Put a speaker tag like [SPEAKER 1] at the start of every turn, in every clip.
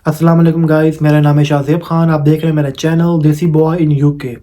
[SPEAKER 1] अस्सलाम वालेकुम गाइस, मेरा नाम है शाहज़ेब ख़ान। आप देख रहे हैं मेरा channel Desi boy in UK.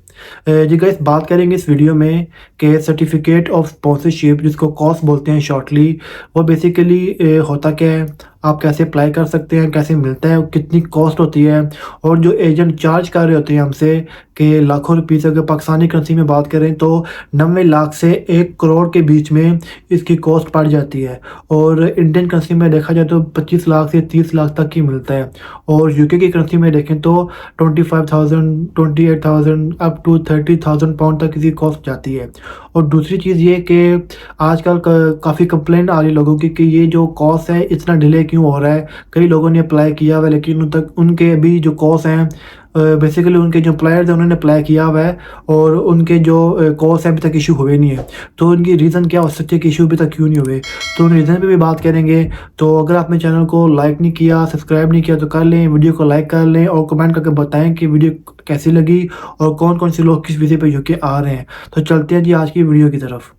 [SPEAKER 1] जी गाइस, बात करेंगे इस वीडियो में कि सर्टिफिकेट ऑफ स्पॉन्सरशिप, जिसको कॉस बोलते हैं शॉर्टली, वो बेसिकली होता क्या है, आप कैसे अप्लाई कर सकते हैं, कैसे मिलता है, कितनी कॉस्ट होती है, और जो एजेंट चार्ज कर रहे होते हैं हमसे कि लाखों रुपीस, अगर पाकिस्तानी करेंसी में बात करें तो 90 लाख से 1 करोड़ के बीच में इसकी कॉस्ट पड़ जाती है। और इंडियन करेंसी में देखा जाए तो 25 लाख से 30 लाख तक की मिलता है। और यूके की करेंसी में देखें तो 25,000, 28,000 अप टू 30,000 पाउंड तक इसकी कॉस्ट जाती है। और दूसरी चीज़ ये कि आजकल काफ़ी कंप्लेंट आ रही है लोगों की कि ये जो कॉस्ट है इतना डिले क्यों हो रहा है। कई लोगों ने अप्लाई किया हुआ है, लेकिन उन तक उनके अभी जो कॉस्ट हैं, बेसिकली उनके जो एम्प्लॉयर्स हैं उन्होंने अप्लाई किया हुआ है और उनके जो कॉस्ट हैं अभी तक इशू हुए नहीं है। तो उनकी रीज़न क्या हो सकती है कि इशू अभी तक क्यों नहीं हुए, तो उन रीज़न पे भी बात करेंगे। तो अगर आपने चैनल को लाइक नहीं किया, सब्सक्राइब नहीं किया तो कर लें, वीडियो को लाइक कर लें और कमेंट करके बताएं कि वीडियो कैसी लगी और कौन कौन से लोग किस वीज़े पे यूके आ रहे हैं। तो चलते हैं जी आज की वीडियो की तरफ।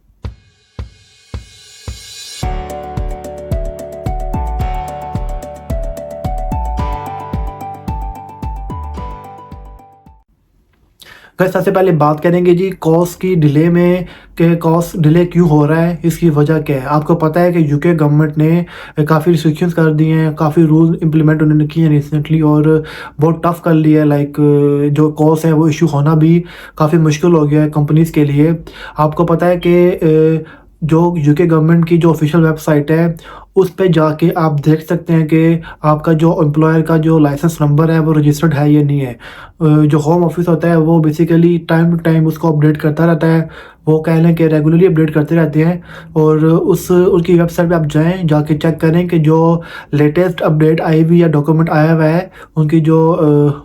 [SPEAKER 1] गाइस, सबसे पहले बात करेंगे जी कॉस्ट की डिले में कि कॉस्ट डिले क्यों हो रहा है, इसकी वजह क्या है। आपको पता है कि यूके गवर्नमेंट ने काफ़ी रिस्ट्रिक्शंस कर दी हैं, काफ़ी रूल इम्प्लीमेंट उन्होंने किए हैं रिसेंटली और बहुत टफ कर लिया है। लाइक जो कॉस्ट है वो इशू होना भी काफ़ी मुश्किल हो गया है कंपनीज़ के लिए। आपको पता है कि जो यूके गवर्नमेंट की जो ऑफिशियल वेबसाइट है उस पे जाके आप देख सकते हैं कि आपका जो एम्प्लॉयर का जो लाइसेंस नंबर है वो रजिस्टर्ड है या नहीं है। जो होम ऑफिस होता है वो बेसिकली टाइम टू टाइम उसको अपडेट करता रहता है। वो कह लें कि रेगुलरली अपडेट करते रहते हैं और उनकी वेबसाइट पे आप जाएँ, जाके चेक करें कि जो लेटेस्ट अपडेट आई हुई या डॉक्यूमेंट आया हुआ है उनकी जो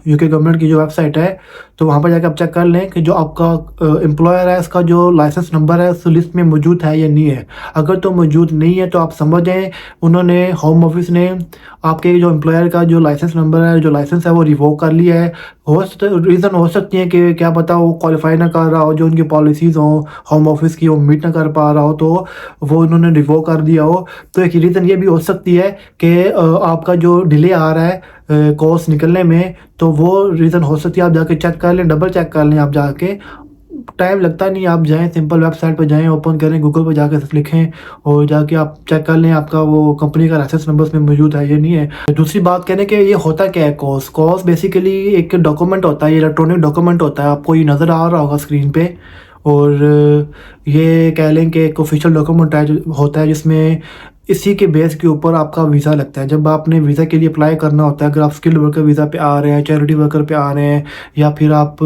[SPEAKER 1] यूके गवर्नमेंट की जो वेबसाइट है, तो वहाँ पर जाके आप चेक कर लें कि जो आपका एम्प्लॉयर है उसका जो लाइसेंस नंबर है उस लिस्ट में मौजूद है या नहीं है। अगर तो मौजूद नहीं है तो आप समझ जाएँ उन्होंने, होम ऑफिस ने आपके जो एम्प्लॉयर का जो लाइसेंस नंबर है, जो लाइसेंस है वो रिवोक कर लिया है। रीज़न हो सकती है कि क्या पता वो क्वालिफाई ना कर रहा हो, जो उनकी पॉलिसीज़ हों होम ऑफिस की वो मीट ना कर पा रहा हो, तो वो उन्होंने रिवोक कर दिया हो। तो एक रीज़न ये भी हो सकती है कि आपका जो डिले आ रहा है कोर्स निकलने में, तो वो रीज़न हो सकती है। आप जाके चेक कर लें, डबल चेक कर लें आप जाके। टाइम लगता नहीं, आप जाएँ सिंपल वेबसाइट पे जाएँ, ओपन करें, गूगल पे जाके लिखें और जाके आप चेक कर लें आपका वो कंपनी का लाइसेंस नंबर उसमें मौजूद है या नहीं है। दूसरी बात करें कि ये होता क्या है कॉस। कॉस बेसिकली एक डॉक्यूमेंट होता है, ये इलेक्ट्रॉनिक डॉक्यूमेंट होता है, आपको ये नज़र आ रहा होगा स्क्रीन पे। और ये कह लें कि एक ऑफिशियल डॉक्यूमेंट है जो होता है जिसमें इसी के बेस के ऊपर आपका वीज़ा लगता है। जब आपने वीज़ा के लिए अप्लाई करना होता है, अगर आप स्किल्ड वर्कर वीज़ा पे आ रहे हैं, चैरिटी वर्कर पे आ रहे हैं, या फिर आप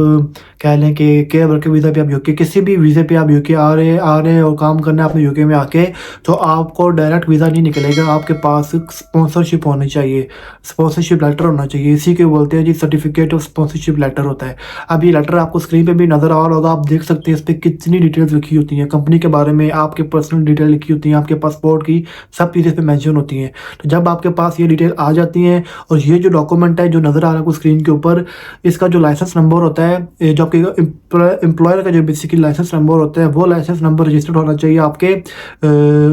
[SPEAKER 1] कह लें कि केयर वर्कर वीज़ा पे आप यूके, किसी भी वीज़े पे आप यूके आ रहे हैं और काम करना है आपने यूके में आके, तो आपको डायरेक्ट वीज़ा नहीं निकलेगा। आपके पास स्पॉन्सरशिप होनी चाहिए, स्पॉन्सरशिप लेटर होना चाहिए। इसी के बोलते हैं जी सर्टिफिकेट ऑफ स्पॉन्सरशिप लेटर होता है। अब ये लेटर आपको स्क्रीन पे भी नज़र आ रहा होगा, आप देख सकते हैं इस पर कितनी डिटेल्स लिखी होती हैं कंपनी के बारे में, आपके पर्सनल डिटेल लिखी होती हैं, आपके पासपोर्ट की सब चीज़ें इस पे मेंशन होती हैं। तो जब आपके पास ये डिटेल आ जाती हैं और ये जो डॉक्यूमेंट है जो नज़र आ रहा है आपको स्क्रीन के ऊपर, इसका जो लाइसेंस नंबर होता है, जो आपके एम्प्लॉयर का जो बेसिकली लाइसेंस नंबर होता है, वो लाइसेंस नंबर रजिस्टर्ड होना चाहिए आपके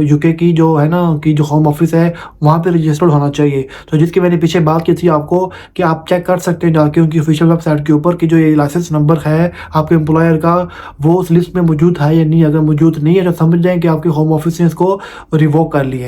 [SPEAKER 1] यूके की जो है ना कि जो होम ऑफिस है वहाँ पे रजिस्टर्ड होना चाहिए। तो जिसकी मैंने पीछे बात की थी आपको कि आप चेक कर सकते हैं जाके उनकी ऑफिशियल वेबसाइट के ऊपर कि जो ये लाइसेंस नंबर है आपके एम्प्लॉयर का वो उस लिस्ट में मौजूद है या नहीं। अगर मौजूद नहीं है तो समझ जाएँ कि आपके होम ऑफिस ने इसको रिवोक कर लिया है।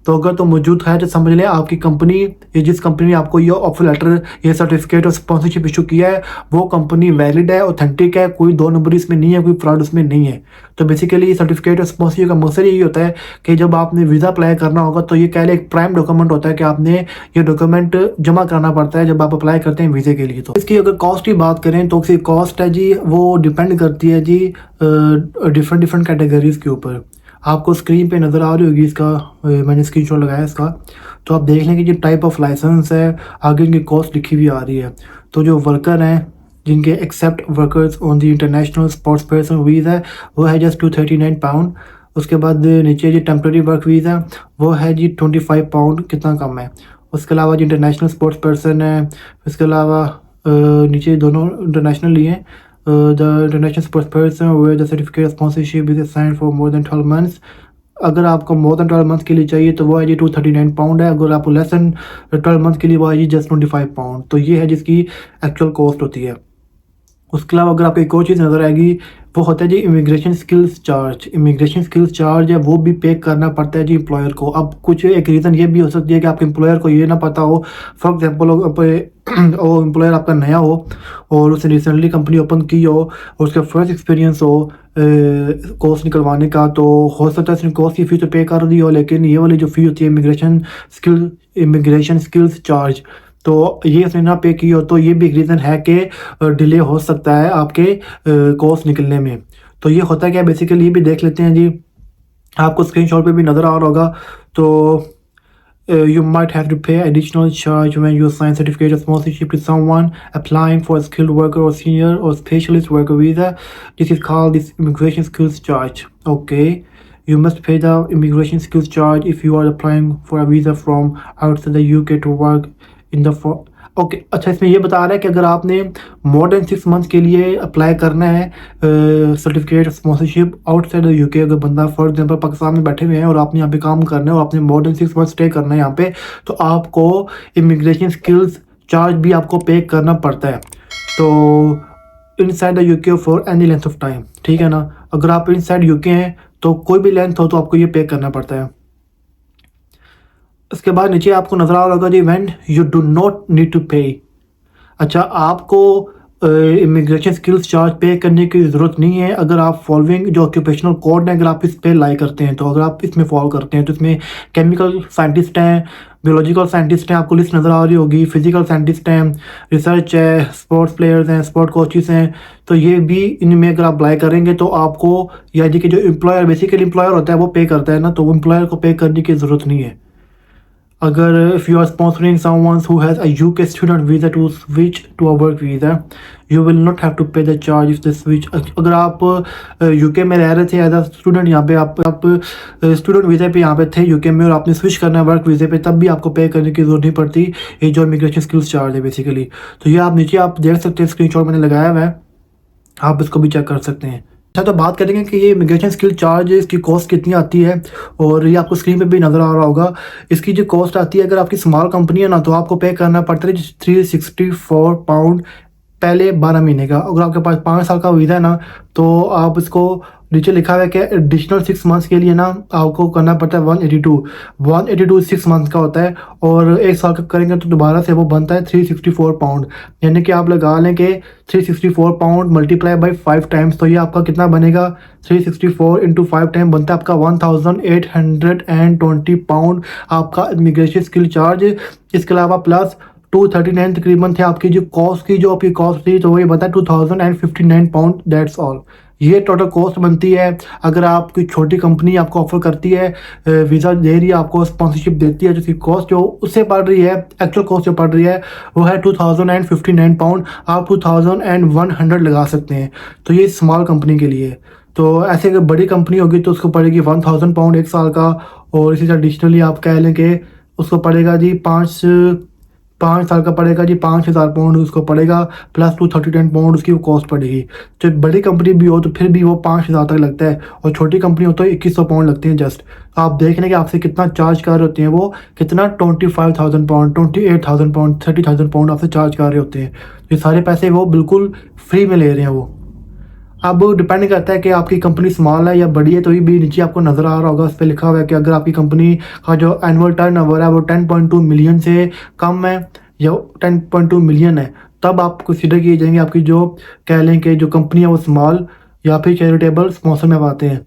[SPEAKER 1] तो अगर तो मौजूद है तो समझ लें आपकी कंपनी, ये जिस कंपनी ने आपको ये ऑफर लेटर, ये सर्टिफिकेट ऑफ स्पॉन्सरशिप इशू किया है, वो कंपनी वैलिड है, ऑथेंटिक है, कोई दो नंबर इसमें नहीं है, कोई फ्रॉड उसमें नहीं है। तो बेसिकली सर्टिफिकेट ऑफ स्पॉन्सरशिप का मकसद यही होता है कि जब आपने वीज़ा अप्लाई करना होगा तो ये कह लें एक प्राइम डॉक्यूमेंट होता है कि आपने ये डॉक्यूमेंट जमा कराना पड़ता है जब आप अप्लाई करते हैं वीज़े के लिए। तो इसकी अगर कॉस्ट की बात करें तो इसकी कॉस्ट है जी, वो डिपेंड करती है जी डिफरेंट कैटेगरीज़ के ऊपर। आपको स्क्रीन पे नज़र आ रही होगी इसका, मैंने स्क्रीनशॉट लगाया इसका, तो आप देख लें कि जो टाइप ऑफ लाइसेंस है आगे इनकी कॉस्ट लिखी हुई आ रही है। तो जो वर्कर हैं जिनके except workers on the international sports person visa है वो है जस्ट 239 पाउंड। उसके बाद नीचे जो टेम्प्रेरी वर्क वीज़ा वो है जी 25 पाउंड, कितना कम है। उसके अलावा जो इंटरनेशनल स्पोर्ट्स पर्सन है, इसके अलावा नीचे दोनों इंटरनेशनल लिए हैं। The international sports person where the certificate of sponsorship is assigned for more than 12 months अगर आपको मोर देन 12 मंथ के लिए चाहिए तो वो है जी 239 पाउंड है। अगर आपको लेस देन 12 मंथ के लिए वो है जी जस्ट 25 पाउंड। तो ये है जिसकी एक्चुअल कॉस्ट होती है। उसके अलावा अगर आपको एक और चीज़ नज़र आएगी वो होता है जी immigration skills charge. Immigration skills charge है वो भी पे करना पड़ता है जी एम्प्लॉयर को। अब कुछ एक रीज़न ये भी हो सकती है कि आपके एम्प्लॉयर को ये ना पता हो। फॉर एग्जांपल वो एम्प्लॉयर आपका नया हो और उसने रिसेंटली कंपनी ओपन की हो और उसका फर्स्ट एक्सपीरियंस हो कोर्स निकलवाने का, तो हो सकता है उसने कोर्स की फ़ी तो पे कर दी हो, लेकिन ये वाली जो फ़ी होती है इमिग्रेशन स्किल्स चार्ज, तो ये उसने ना पे की हो, तो ये भी एक रीज़न है कि डिले हो सकता है आपके कोर्स निकलने में। तो ये होता है क्या, बेसिकली ये भी देख लेते हैं जी। आपको स्क्रीनशॉट पे भी नज़र आ रहा होगा। तो you might have to pay additional charge when you assign certificate of sponsorship to someone applying for a skilled worker or senior or specialist worker visa. This is called this immigration skills charge. Okay, you must pay the immigration skills charge if you are applying for a visa from outside the UK to work in the okay अच्छा, इसमें ये बता रहा है कि अगर आपने more than 6 month के लिए अप्लाई करना है certificate sponsorship outside the UK, अगर बंदा फॉर एग्जांपल पाकिस्तान में बैठे हुए हैं और आपने यहाँ पे काम करना है और आपने मोर देन 6 मंथ स्टे करना है यहाँ पे, तो आपको इमिग्रेशन स्किल्स चार्ज भी आपको पे करना पड़ता है। तो inside the UK for any length of time, ठीक है ना। अगर आप इनसाइड यूके हैं तो कोई भी लेंथ हो तो आपको ये पे करना पड़ता है। इसके बाद नीचे आपको नजर आ रहा होगा जी when you do not need to pay. अच्छा, आपको इमिग्रेशन स्किल्स चार्ज पे करने की ज़रूरत नहीं है अगर आप फॉलोइंग जो ऑक्यूपेशनल कोड है अगर आप इस पे लाई करते हैं। तो अगर आप इसमें फॉलो करते हैं तो इसमें केमिकल साइंटिस्ट हैं, बियोलॉजिकल साइंटिस्ट हैं, आपको लिस्ट नज़र आ रही होगी, फिजिकल साइंटिस्ट हैं, रिसर्च है, स्पोर्ट्स प्लेयर्स हैं, स्पोर्ट कोचेस हैं। तो ये भी इनमें अगर आप अप्लाई करेंगे तो आपको यानी कि जो एम्प्लॉयर बेसिकली एम्प्लॉयर होता है वो पे करता है ना, तो वो एम्प्लॉयर को पे करने की ज़रूरत नहीं है। अगर if you are sponsoring someone who has a UK student visa to switch to a work visa, you will not have to pay the charge if the switch. अगर आप यूके में रह रहे थे एज अ स्टूडेंट, यहाँ पे आप student visa पे यहाँ पे थे यूके में और आपने स्विच करना है वर्क वीज़े पे, तब भी आपको पे करने की जरूरत नहीं पड़ती। ये जो इमिग्रेशन स्किल्स चार्ज है बेसिकली, तो ये आप नीचे आप देख सकते हैं, स्क्रीनशॉट मैंने लगाया हुआ है, आप इसको भी चेक कर सकते हैं। अच्छा, तो बात करेंगे कि ये इमिग्रेशन स्किल चार्ज इसकी कॉस्ट कितनी आती है, और ये आपको स्क्रीन पे भी नज़र आ रहा होगा। इसकी जो कॉस्ट आती है अगर आपकी स्मॉल कंपनी है ना तो आपको पे करना पड़ता है 364 पाउंड पहले 12 महीने का। अगर आपके पास 5 साल का वीज़ा है ना तो आप इसको नीचे लिखा हुआ है कि एडिशनल 6 मंथ्स के लिए ना आपको करना पड़ता है 182 6 मंथ का होता है, और 1 साल का करेंगे तो दोबारा से वो बनता है 364 पाउंड। यानी कि आप लगा लें कि 364 पाउंड मल्टीप्लाई बाई 5 टाइम्स, तो ये आपका कितना बनेगा, 364 इंटू 5 टाइम बनता है आपका 1820 पाउंड आपका इमिग्रेशन स्किल चार्ज। इसके अलावा प्लस 239 तकरीबन थे आपकी जो आपकी कॉस्ट थी, तो ये बनता है 2059 पाउंड, दैट्स ऑल। ये टोटल कॉस्ट बनती है। अगर आपकी छोटी कंपनी आपको ऑफर करती है, वीज़ा दे रही है, आपको स्पॉन्सरशिप देती है, जिसकी कॉस्ट जो उससे पड़ रही है, एक्चुअल कॉस्ट जो पड़ रही है वो है 2059 पाउंड, आप 2100 लगा सकते हैं। तो ये स्मॉल कंपनी के लिए। तो ऐसे अगर बड़ी कंपनी होगी तो उसको पड़ेगी 1000 पाउंड 1 साल का, और इसी तरह एडिशनली आप कह लें कि उसको पड़ेगा जी 5 साल का पड़ेगा जी 5000 पाउंड उसको पड़ेगा, प्लस 239 पाउंड उसकी वो कॉस्ट पड़ेगी। तो बड़ी कंपनी भी हो तो फिर भी वो 5000 तक लगता है, और छोटी कंपनी हो तो 2100 पाउंड लगते हैं जस्ट। तो आप देख लें कि आपसे कितना चार्ज कर रहे होते हैं वो, कितना 25,000 पाउंड, 28,000 पाउंड, 30,000 पाउंड आपसे चार्ज कर रहे होते हैं। ये सारे पैसे वो बिल्कुल फ्री में ले रहे हैं वो। अब डिपेंड करता है कि आपकी कंपनी स्मॉल है या बड़ी है, तो ये भी नीचे आपको नज़र आ रहा होगा, उस पर लिखा हुआ है कि अगर आपकी कंपनी का जो एनुअल टर्नओवर है वो 10.2 मिलियन से कम है या 10.2 मिलियन है, तब आप कंसीडर किए जाएंगे आपकी जो कह लें कि जो कंपनी है वो स्मॉल या फिर चैरिटेबल स्पॉन्सर में आते हैं।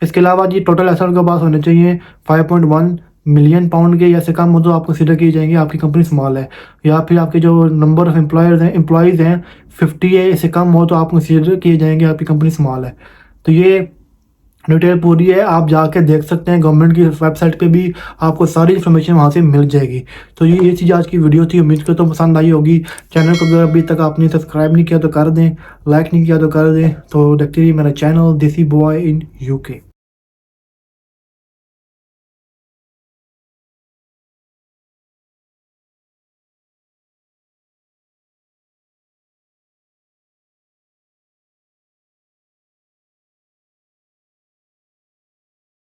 [SPEAKER 1] इसके अलावा जी टोटल एसेट के पास होने चाहिए 5.1 मिलियन पाउंड के, या से कम हो तो आप कंसीडर किए जाएंगे आपकी कंपनी स्मॉल है। या फिर आपके जो नंबर ऑफ एम्प्लॉयज़ हैं 50 है, इससे कम हो तो आप कंसीडर किए जाएंगे आपकी कंपनी स्मॉल है। तो ये डिटेल पूरी है, आप जाके देख सकते हैं, गवर्नमेंट की वेबसाइट पे भी आपको सारी इन्फॉर्मेशन वहाँ से मिल जाएगी। तो ये चीज़ आज की वीडियो थी, उम्मीद करता हूँ पसंद आई होगी। चैनल को अगर अभी तक आपने सब्सक्राइब नहीं किया तो कर दें, लाइक नहीं किया तो कर दें। तो देखते रहिए मेरा channel Desi boy in UK.